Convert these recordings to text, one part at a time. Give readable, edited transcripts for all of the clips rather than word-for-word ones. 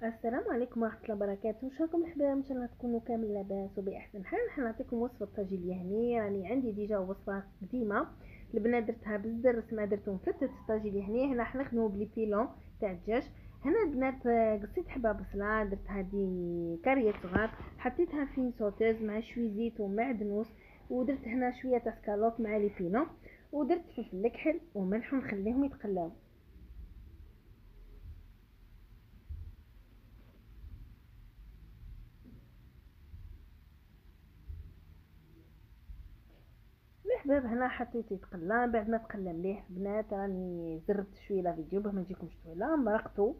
السلام عليكم ورحمة الله وبركاته. شكرا الحبايب، ان شاء الله تكونوا كامل لاباس وبأحسن حال. حنعطيكم وصفة الطاجين اليهني. راني عندي ديجا وصفة قديمة البنات درتها بالزر، ما درتو مفتت الطاجين اليهني. هنا حنخدمو بلي بيلون تاع الدجاج. هنا البنات قصيت حبة بصلة، درت هادي كاريات صغار، حطيتها في سوتيز مع شوي زيت ومع دنوس، ودرت هنا شوية تاع سكالوط مع لي بيلون، ودرت فلفل كحل وملح ونخليهم يتقلاو. الحباب هنا حطيت يتقلى. بعد ما تقلى مليح بنات راني زربت شويه لا فيديو باه ما تجيكمش طويله، مرقته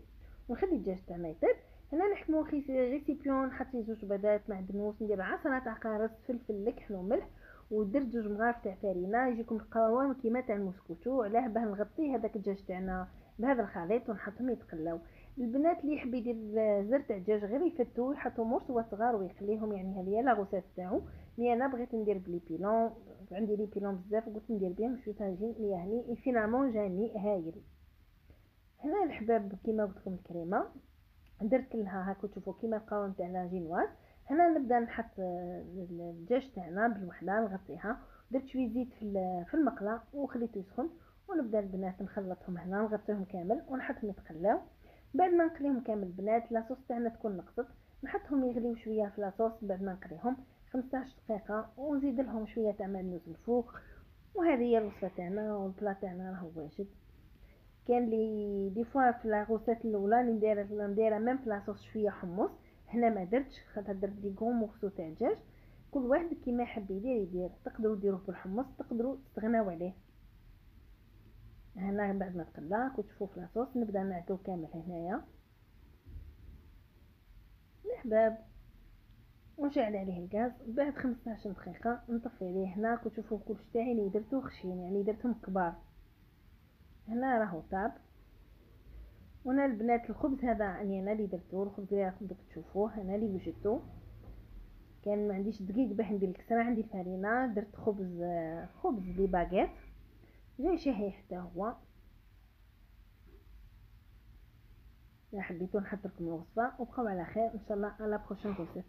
ونخلي الدجاج تاعنا يطيب. هنا نحكمو ريسيبيون، نحط فيه 2 بيضات مع دنوس، ندير عصره تاع قارص، فلفل كحل وملح، ودرت 2 مغارف تاع فرينه يجيكم القوام كيما تاع المسكوتو. علاه باه نغطي هذاك الدجاج تاعنا بهذا الخليط ونحطهم يتقلاو. البنات اللي يحب يدير زر تاع الدجاج غير يفتو يحطوا مرصوه صغار ويخليهم، يعني هذه هي لا غوسيت تاعو. مي انا بغيت ندير بلي بيلون، عندي لي بيلون بزاف وقلت ندير بهم شويه طاجين يعني فينالمون جاني هايل. هنا الحباب كيما قلت لكم الكريمه درت لها هاكو تشوفوا كيما القوام تاع لاجينواز. هنا نبدا نحط الدجاج تاعنا بالوحده نغطيها، درت شويه زيت في المقله وخليته يسخن، ونبدا البنات نخلطهم هنا نغطيهم كامل ونحطهم يتقلاو. بعد ما نقليهم كامل البنات لاصوص تاعنا تكون نقصت، نحطهم يغليو شويه في لاصوص. بعد ما نقليهم 15 دقيقه ونزيد لهم شويه تاع معدنوس الفوق. وهذه هي الوصفه تاعنا والبلا تاعنا راهو واجد. كان لي دي فوا في لاغوسيت الاولى نديرها ميم في لاصوص شويه حمص. هنا ما درتش خاطر درت دي غون مورسو تاع دجاج. كل واحد كيما يحب يدير، تقدروا ديروه بالحمص، تقدروا تستغناو عليه. هنا بعد ما تقلى كنت تشوفوا في لاصوص نبدا نعدو كامل هنايا الحباب، ونشعل عليه الغاز. بعد 15 دقيقه نطفي عليه. هنا كنت تشوفوا كلشي تاعي اللي درتو خشين، يعني درتهم كبار. هنا راهو طاب. وانا البنات الخبز هذا يعني انا اللي درتو، الخبز اللي راكم تشوفوه انا اللي وجدته. كان ما عنديش دقيق باه ندير الكسره، عندي الفرينه، درت خبز لي باغيت جاي شهي حتى هو. الا حبيتو نحط لكم الوصفه وبقاو على خير ان شاء الله. على بروشين كوسيت.